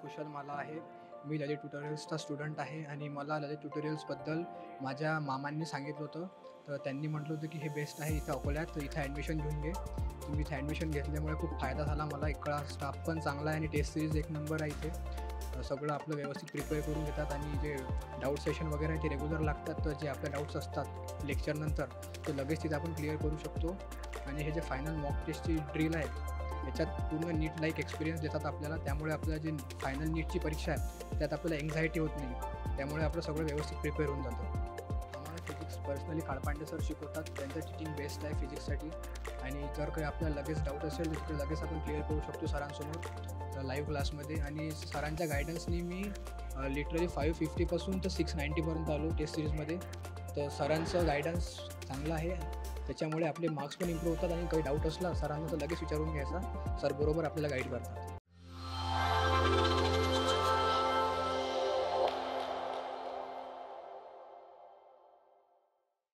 कुशल माला आहे. मी ललित ट्युटोरियल्सचा स्टुडंट आहे आणि मला ललित ट्युटोरियल्सबद्दल माझ्या मामांनी सांगितलं होतं. तर त्यांनी म्हटलं होतं की हे बेस्ट आहे इथं अकोल्यात, तर इथं ॲडमिशन घेऊन घे. तर मी इथे ॲडमिशन घेतल्यामुळे खूप फायदा झाला मला. इकडचा स्टाफ पण चांगला आहे आणि टेस्ट सीरीज एक नंबर आहे इथे. सगळं आपलं व्यवस्थित प्रिपेअर करून घेतात आणि जे डाऊट सेशन वगैरे आहे ते रेग्युलर लागतात. तर जे आपले डाऊट्स असतात लेक्चरनंतर ते लगेच तिथे आपण क्लिअर करू शकतो. आणि हे जे फायनल मॉक टेस्टची ड्रिल आहे याच्यात पूर्ण नीट लाईक एक्सपिरियन्स देतात आपल्याला. त्यामुळे आपल्याला जी फायनल नीटची परीक्षा आहे त्यात आपल्याला एन्झायटी होत नाही. त्यामुळे आपलं सगळं व्यवस्थित प्रिपेअर होऊन जातं. आम्हाला फिजिक्स पर्सनली खाडपांडे सर शिकवतात. त्यांचं टीचिंग बेस्ट आहे फिजिक्ससाठी. आणि जर काही आपल्याला लगेच डाऊट असेल तर लगेच आपण क्लिअर करू शकतो सरांसमोर लाईव्ह क्लासमध्ये. आणि सरांच्या गायडन्सनी मी लिटरली 550 तर 690पर्यंत आलो टेस्ट सिरीजमध्ये. तर सरांचं गायडन्स चांगलं आहे. त्याच्यामुळे आपले मार्क्स पण इम्प्रूव्ह होतात आणि काही डाऊट असला सरांना तर लगेच विचारून घ्यायचा. सर बरोबर आपल्याला गाईड करतात.